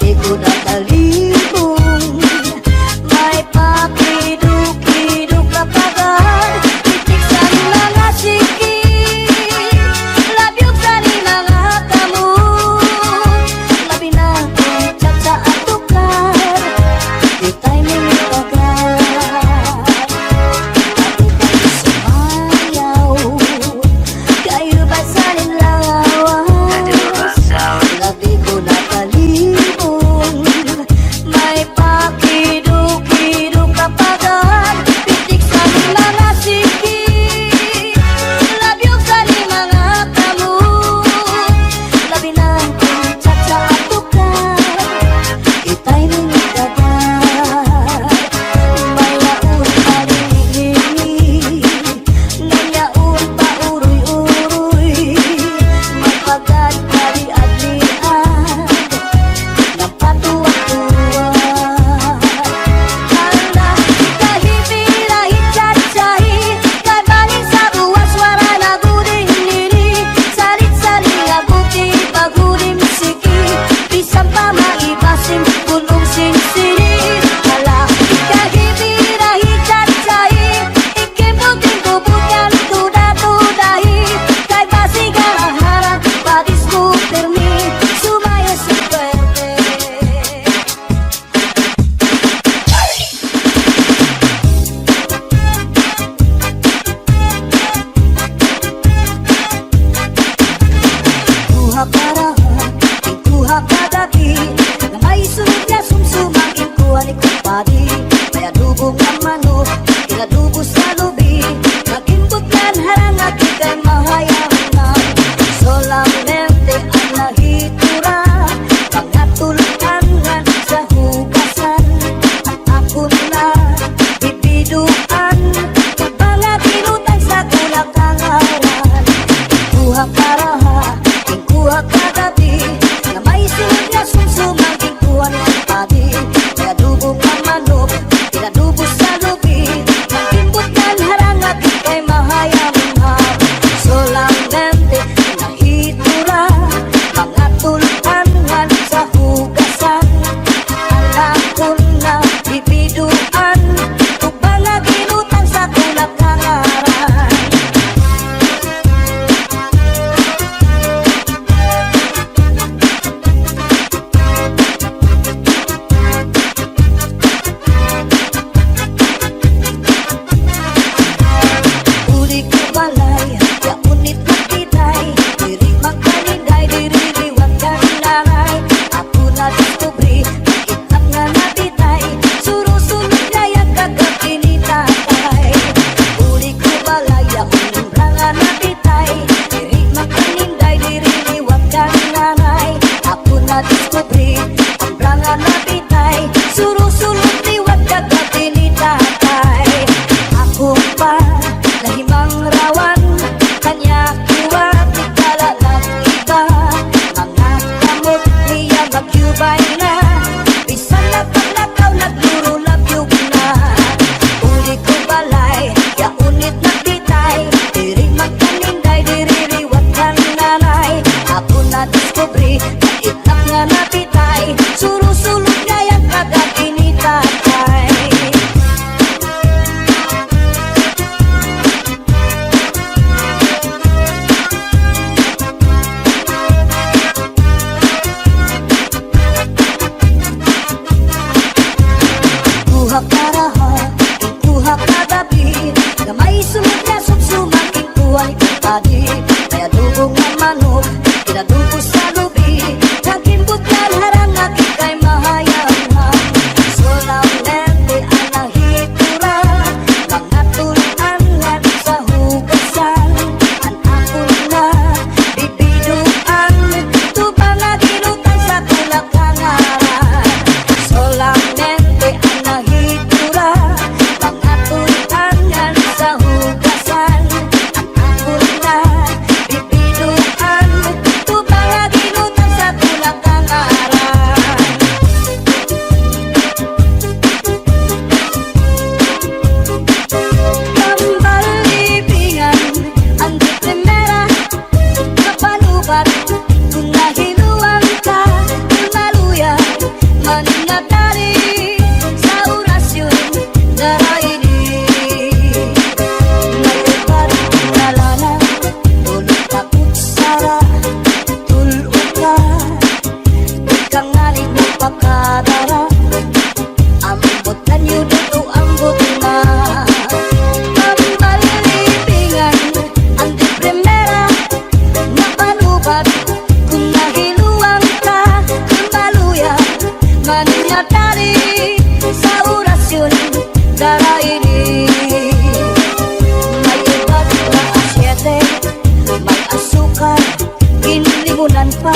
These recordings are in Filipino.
labi ko nakalibong. May papiduk-iduk na pagan, titik sa mga sikit, labyog sa ni mga kamot. Labi na kong chat sa atukar, di tayo may tagal. Ako kayo sumayaw, kayo ba sa nilawas? Labi ko nakalibong, may matali sa orasyon daraini. May iba't na asyete, may asukal, inlimunan pa.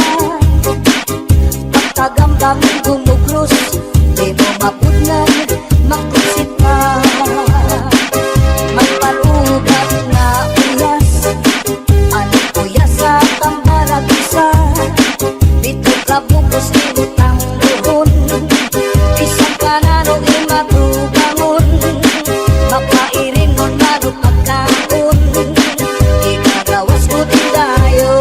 Pagkagambang gumugros, di mo mapudnan, makusit pa. May parugat na uyas, ano uyas sa tambalag isa. Dito ka bukos ni utang doon, isang kanano imatubangon. Mapairin mo mano pagkaon, ikagawas ko tindayo.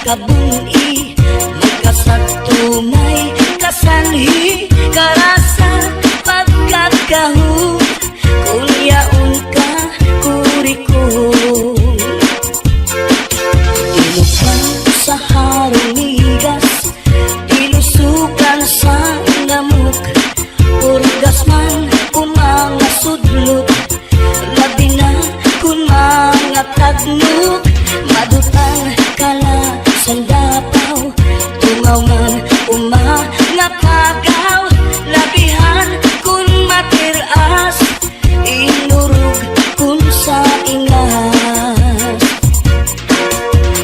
kabuni magkasagtumay kasanhi karasa pagkakahu kunyaon ka kurikul inupan sa harong migas bungawan nga kagaw labihan kun matiras inurog kun sa ingas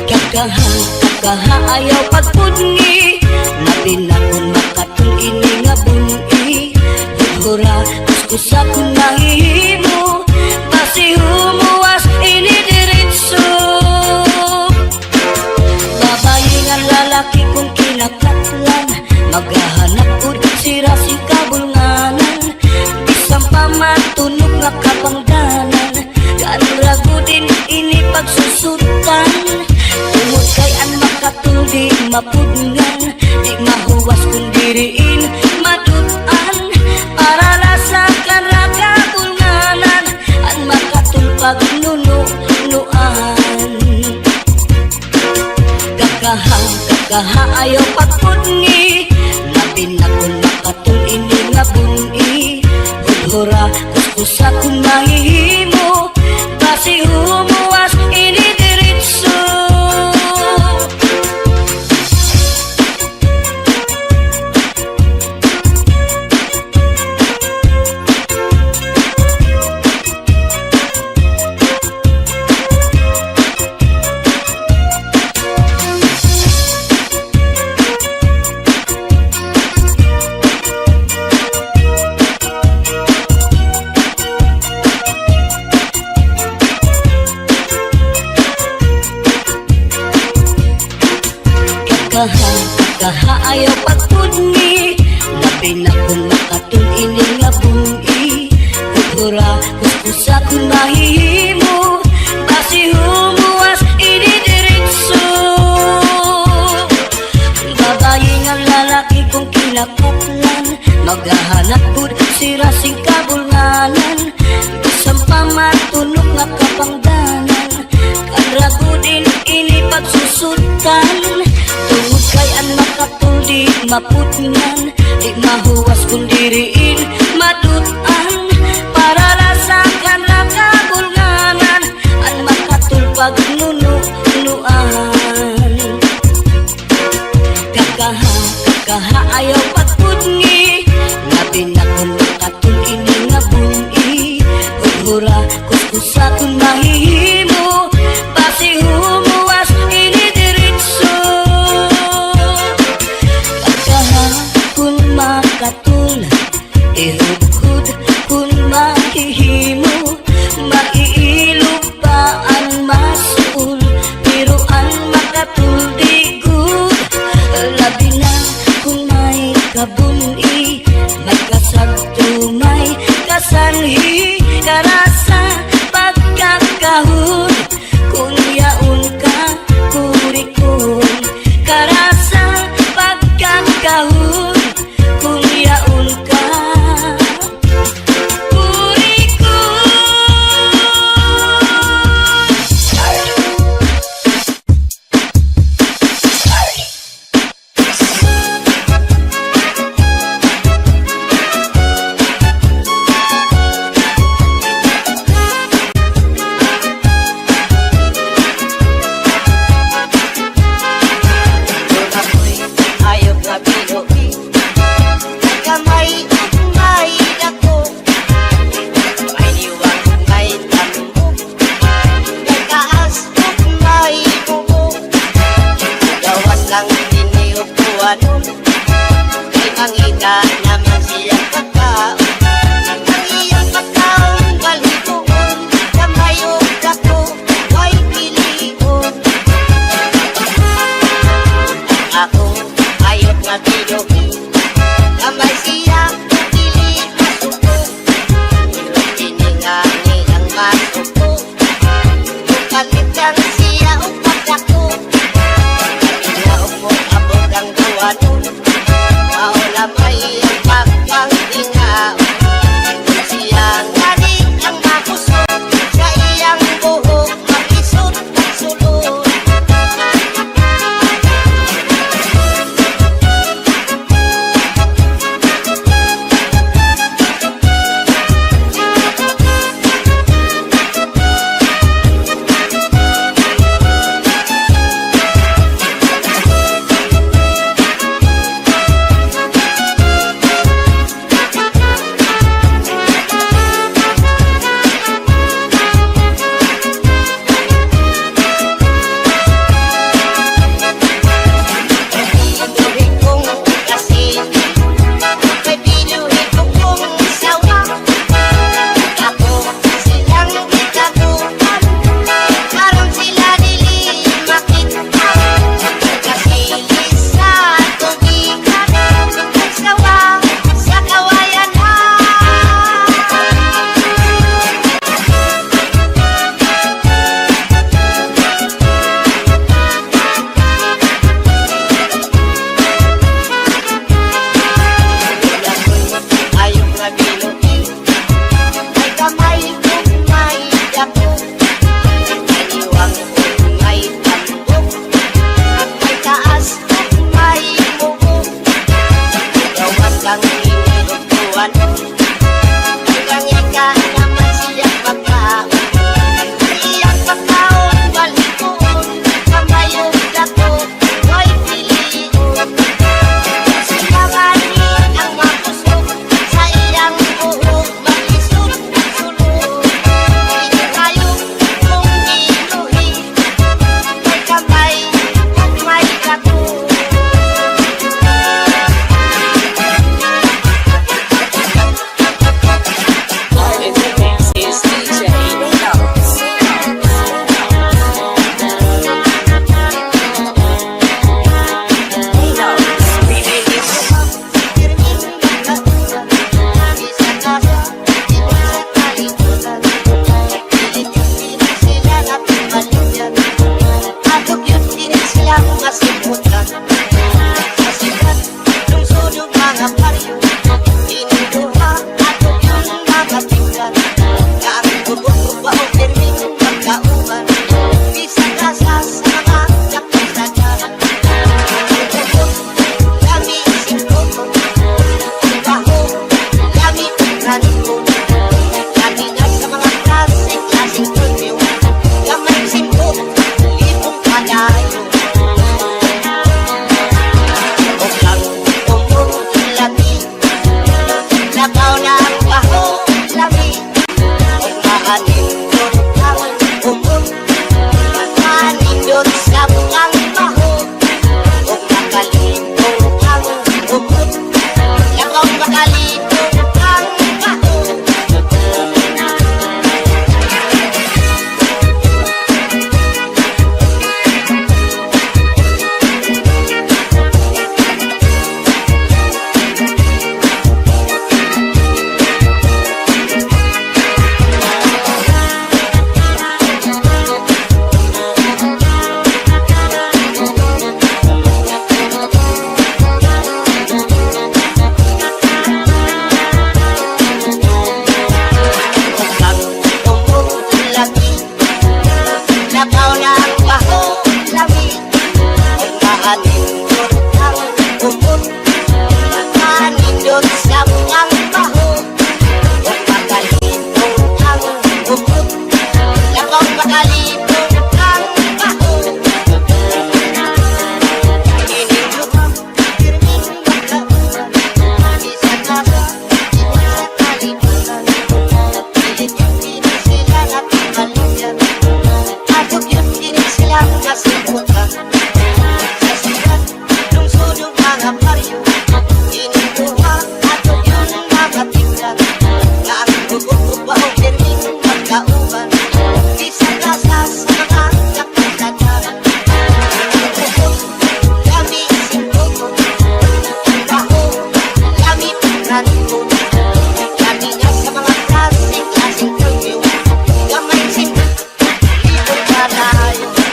kakaha ayaw pagpudngi labi na kun makatul ini nga bungi hura kuskusa kun mahimo basi humuwas ini diritso babayi nga lalaki kung kinakatlan maghahanap ud sira si kabulnganan bisang pamatunog nga kapangdanan ganrago din ini pagsusutan tungod kay an makatuldi mapudngan di mahuwas kung diriin madutan para lasakan ra kabulnganan an makatulpag nunuan kakaha ayaw pagpudngi labi na kung makatul ini nga bungi hura kuskusa kung mahihimo basi humuwas ini diritso kakaha ayaw pagpudngi labi na kung makatul ini nga bungi hura kuskusa kung mahihimo basi humuwas ini diritso babayi nga lalaki kung kinakatlan maghahanap pud sira sing kabulnganan bisang pamatunog nga kapangdanan kanrago din ini pagsusutan tungod kay an makatuldi mapudngan di mahuwas kung diriin madutan para lasakan ra kabulnganan an makatulpag nunuan kakaha ayaw pagpudngi labi na kung makatul ini nga bungi hura kuskusa kung mahihimo basi humuwas ini diritso kun makatul ihudhud kun mahihimo maiilog pa ang masul pero ang makatul digud labi na kung may kabuni may kasagto may kasanhi karasa pagkakahud kung yaon ka kurikon karasa pagkakahud kung yaon ka kurikon ayok na binuhi kamay may dako may liwag may tambok may kaas may bubo gawas lang diniupuan may mangita naman siyang pagkaon ang iyang pagkaon balituon kamay o dako may pilion ako ayok na binuhi kamay siya pili masuko ilong tiningani ang masuko kalit lang siya upag ako inaog mo abog ang duwanon maulamay ang pagpangtingaw siya ngani ang makuso sa iyang buhok makisot sulod mga karyo Inuha ato yun mga tigran Na ang gugubaw din magkauban Isang rasa sa mga kapagdadaran Kami simputo Baho Kami pagranipon Kami nga sa mga klaseng karyo Gamay simputo Ito ka tayo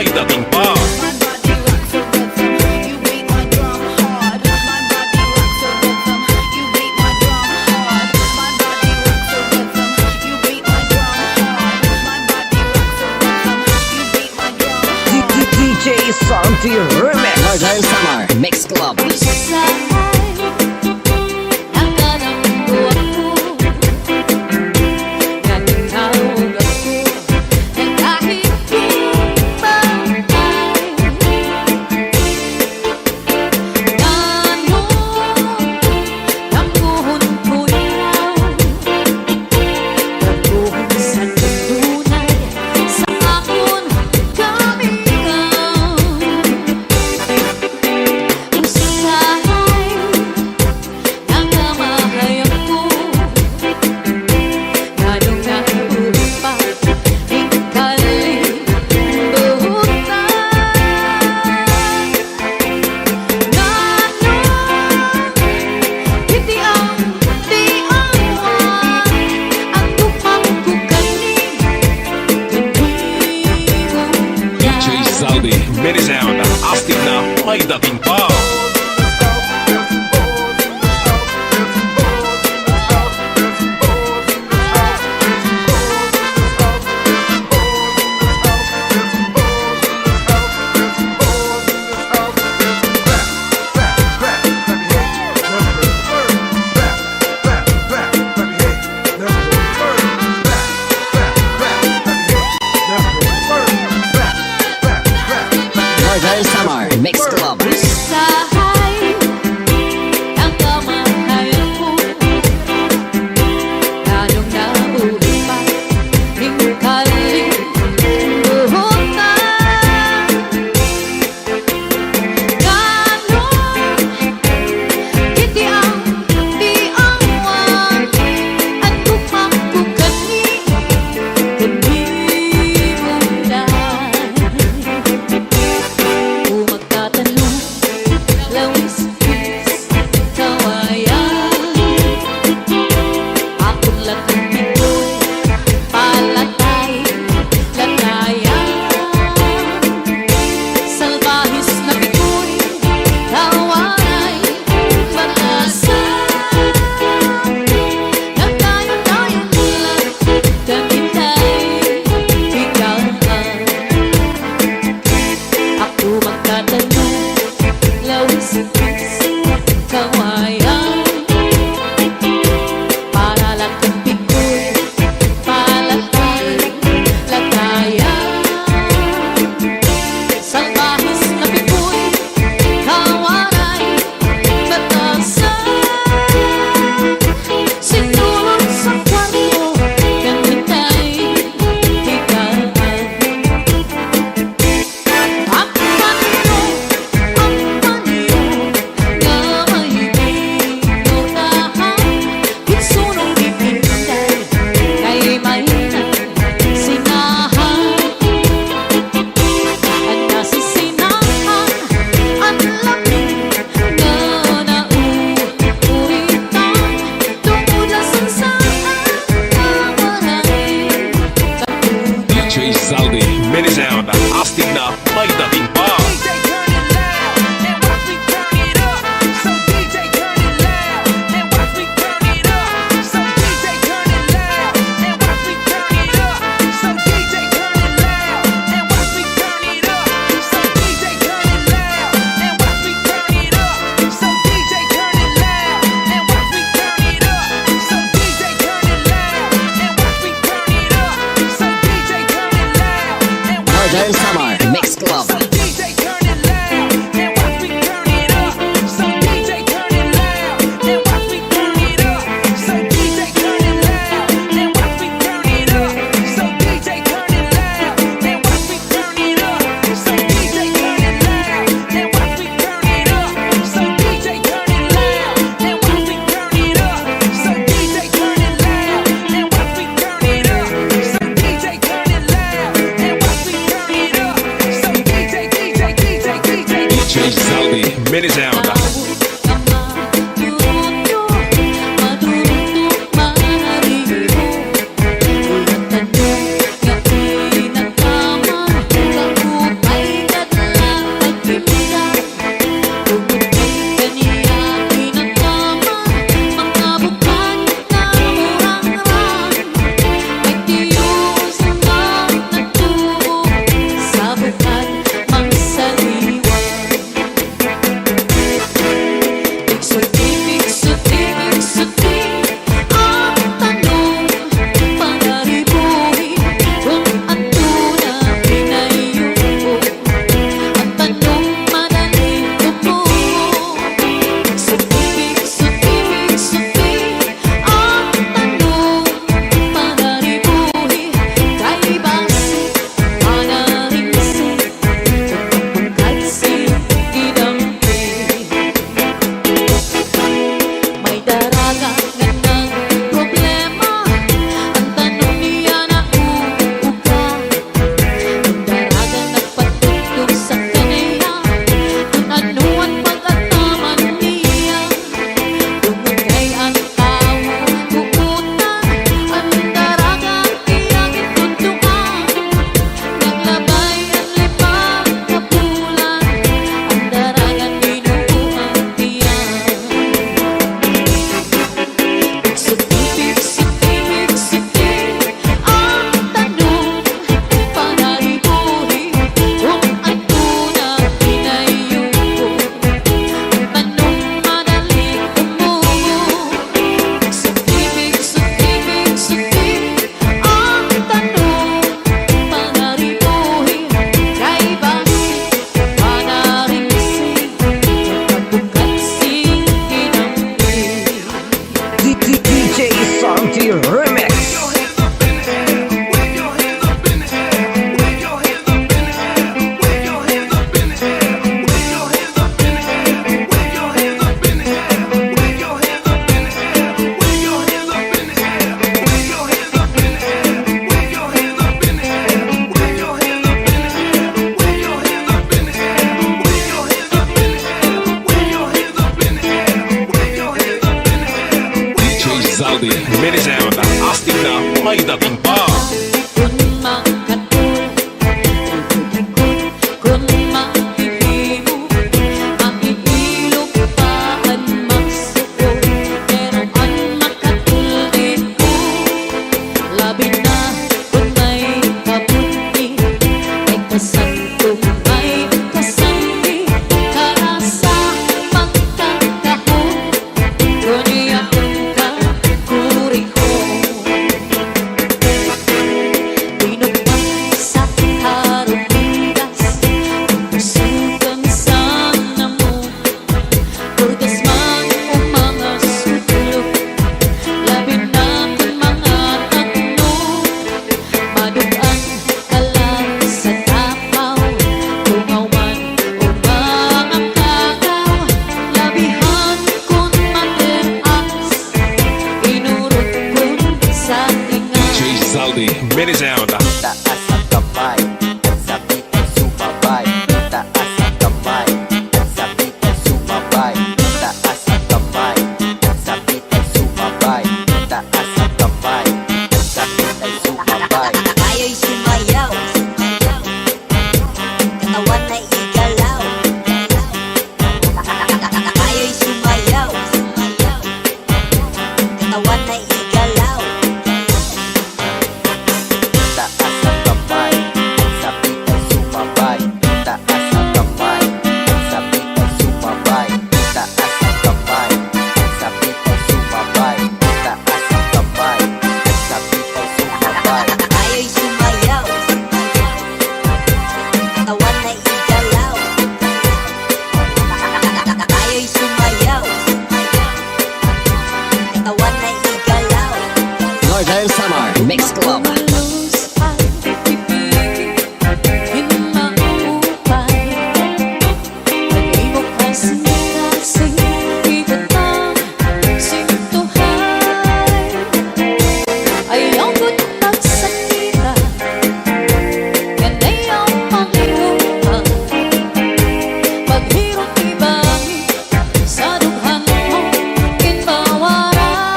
may dating pa. DJ Santi Remix Marjan Samar Mix Club. Meron sound, astig na may dating pa. Marjan Samar Mix Club. Meron sound, astig na may dating pa. Marjan Samar Mix Club. Meron sound. Zaldi, mini sound, astig na may dating pa. Kung makatulad, kung makihimo, makihilog pa ang magsuko. Pero ang makatulad ko, labi na kung may kabuti, may kasantong may kasangi, karasa magkakahon, kunya ka kuri ko. Binubay sa harumidas, pusukan sana mo, purgas man o mga sutulog, labi na kung mga tatlo, madugang ka lang sa tapaw, tungawan o mga kagaw, labihan kung mateas, inurot kung sa tinga. DJ Zaldi, mini sound. Taas ang kamay at sabik ay sumabay. Taas ang kamay at sabik ay sumabay. Taas ang kamay at sabik ay sumabay. Taas ang kamay at sabik ay sumabay. Tayo'y sumayaw, katawan na igalaw. Tayo'y sumayaw, katawan na igalaw. Taas ang kamay at sabik ay sumabay. Taas ang kamay at sabik ay sumabay. Taas ang kamay at sabik ay sumabay. Taas ang kamay at sabik ay sumabay. Tayo'y sumayaw, katawan na igalaw. Tayo'y sumayaw, katawan na igalaw. Northern Summer Mix Club. Umalos ang ibig, hinaupay. Nag-ibok kasi ibutang sintuhay. Ayaw ko't magsakita, yan ay ang panginuman. Paghirot ibangin sa dughan mo, kinbawaran.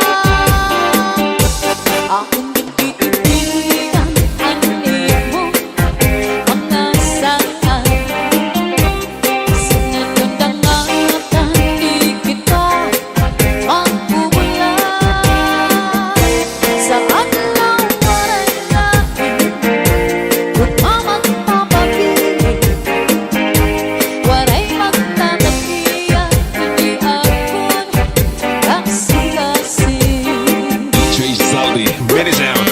Akong itiitigan ang mo, mga saan. Sinagandangatan di kita magpumulay. Sa adlaw waray lain, kung mamagpapabilig, waray magtatagiyan, hindi akong kasi-kasi. DJ Zaldi, mini sound.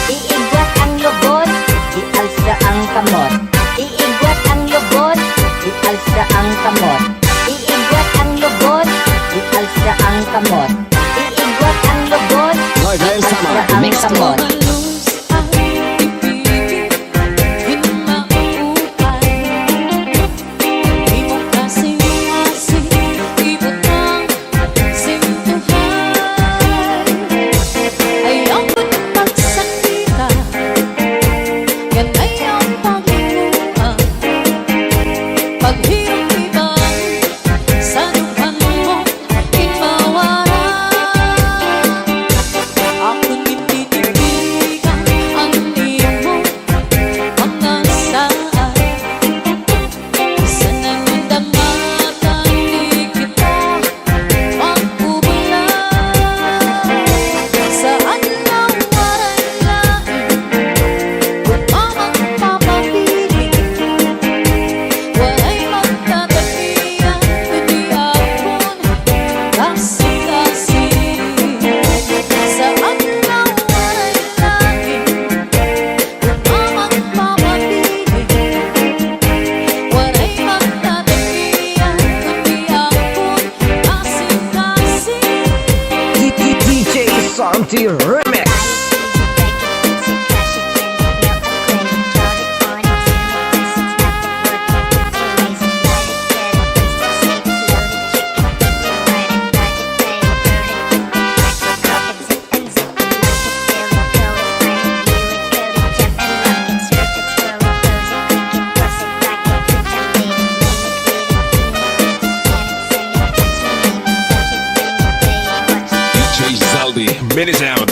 Iigwat ang lubot, ialsa ang kamot. Iigwat ang lubot, ialsa ang kamot. Iigwat ang lubot, ialsa ang kamot. Iigwat ang lubot, Northern Summer ialsa ang Mix Club. kamot. Umalos ang ibig, hinaupay. Di mo kasi ibutang sintuhay. Ayaw ko't magsakita, yan ay ang panginuman. Paghirot ibangin sa dughan mo, kinbawaran. Akong itiitigan Santi Remix. DJ Zaldi, mini sound.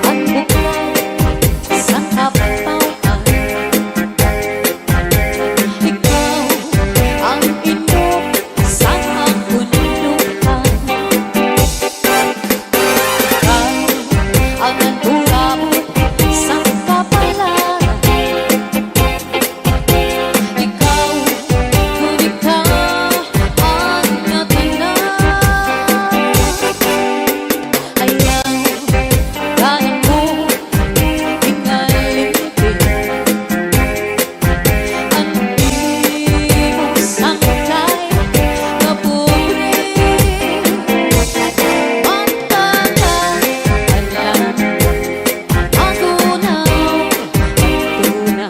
Ang buklaw sa kapauan. Ikaw ang inom sa kabundukan. Ikaw ang nagulabot sa kapalaran. Ikaw, kung ikaw ang natanan. Ayaw kaya mo ingalitin. Ang imong sangkay na pobre. Magtatalan ako na tuna.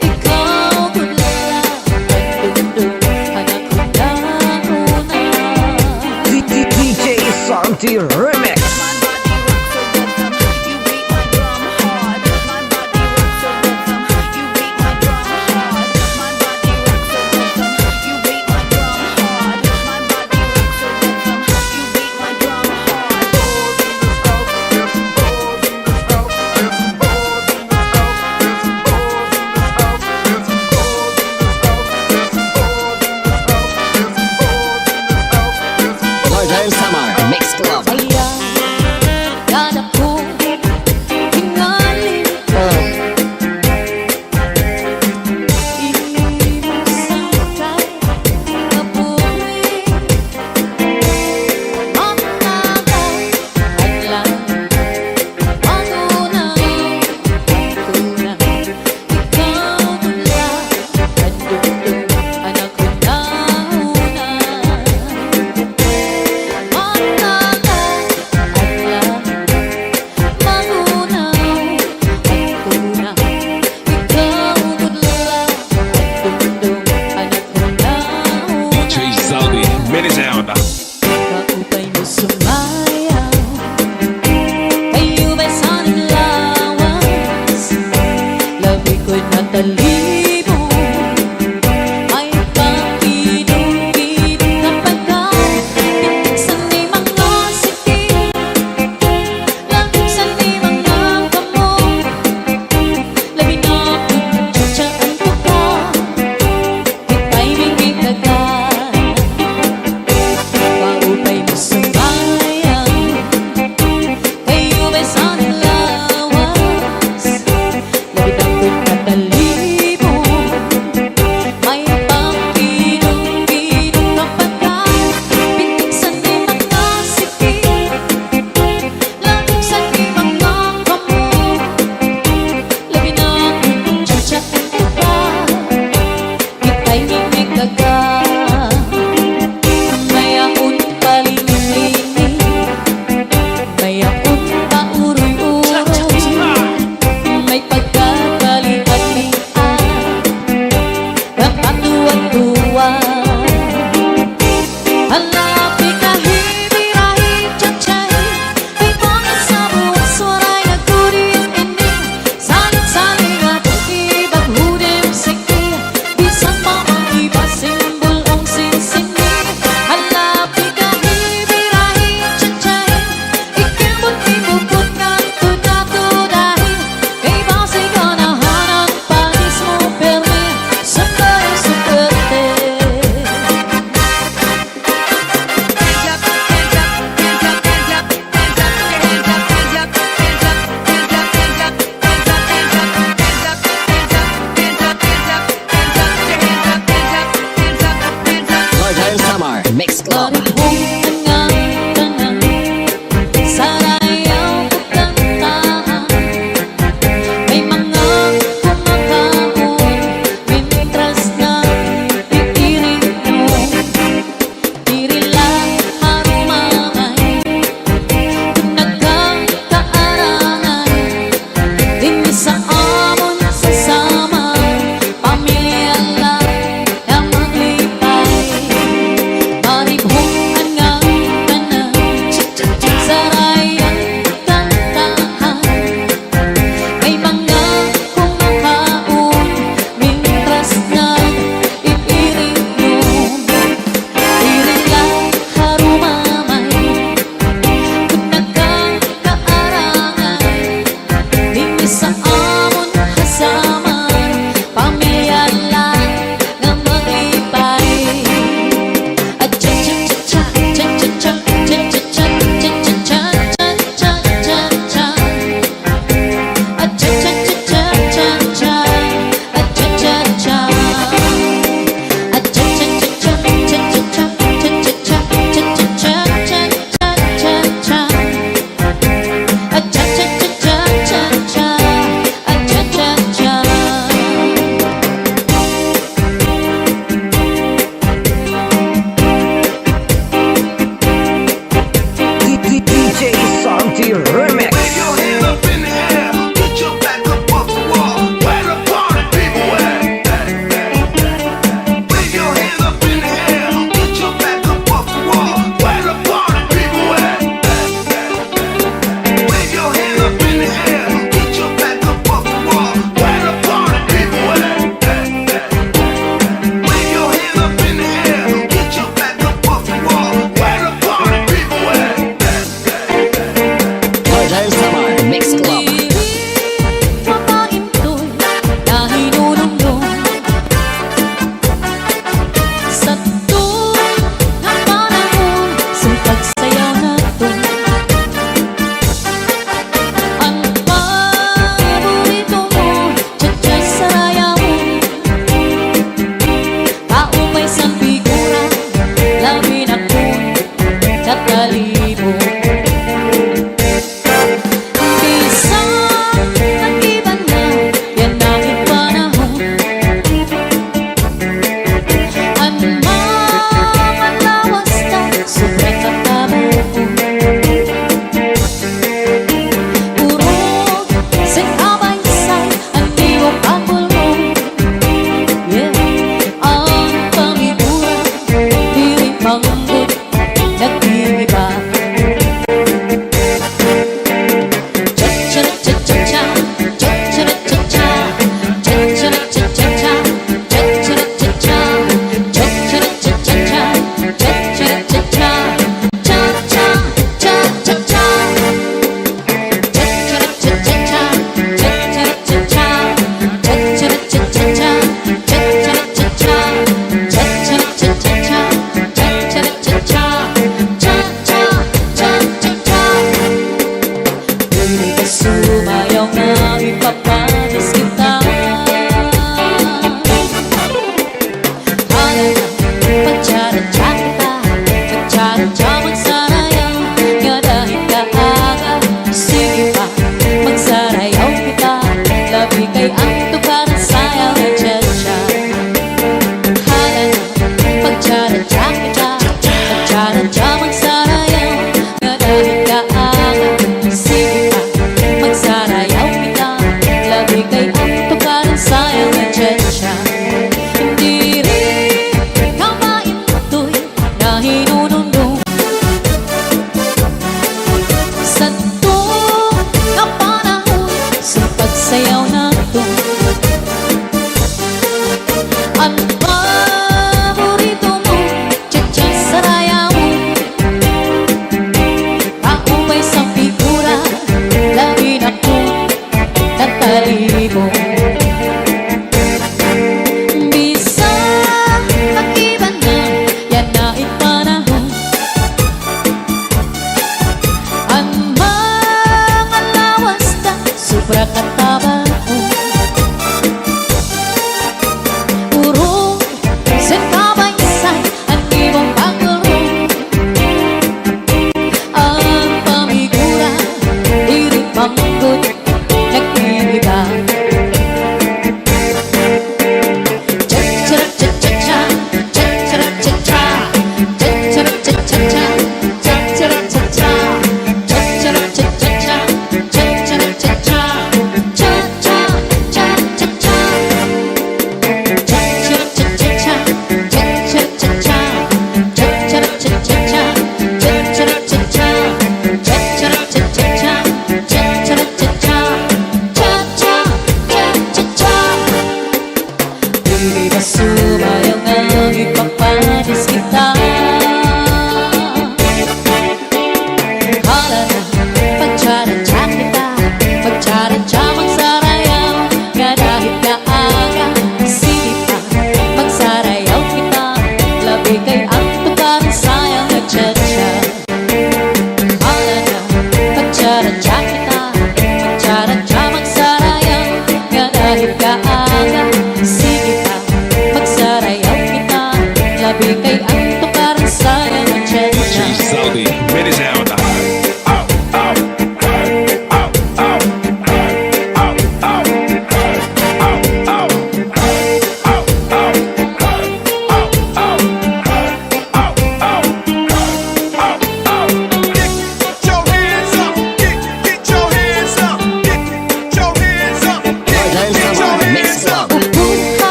Ikaw kulala ang dundong anak ko na una. DJ Santi Remix. Northern Summer Mix Club. Ayaw na ko ingalitin. Imong sangkay na pobre. Magtatalan ako na tuna. Ikaw tula ang dundong anak ko na una. DJ Zaldi, mini sound. Kaupay mo sumayaw, kayo ba'y sanang lawas? Labi ko'y natalimo, may pakinom-inom na pagkain. Sanay mga siting, sanay mga kamong, labi na kutsatsaan ko ka, ika'y may ikagan. Kaupay mo sumayaw,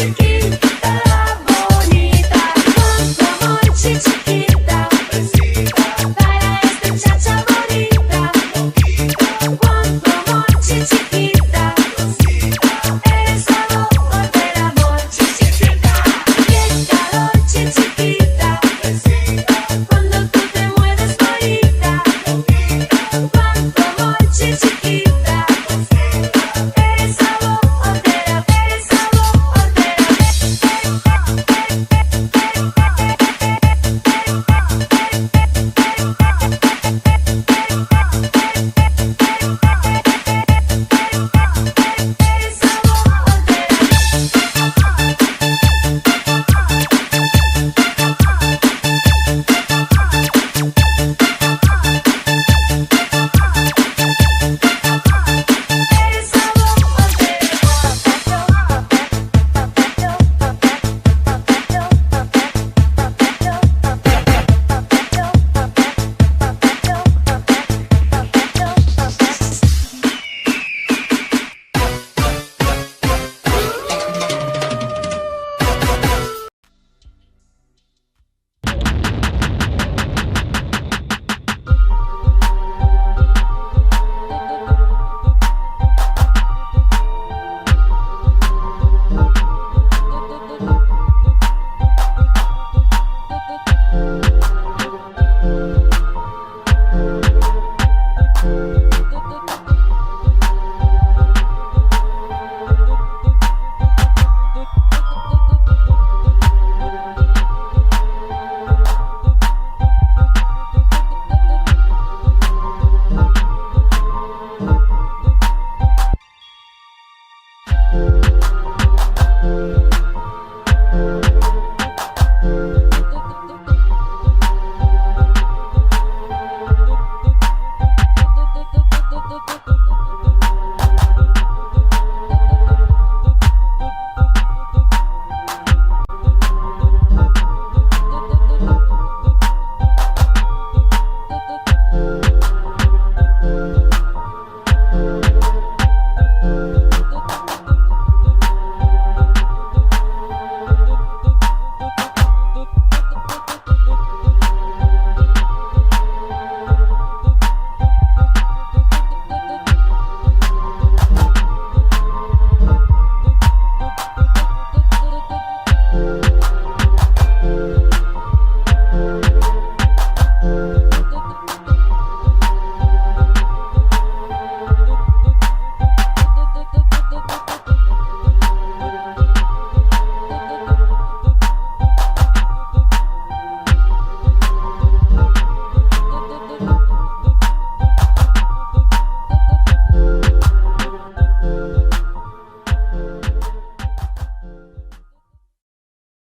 sige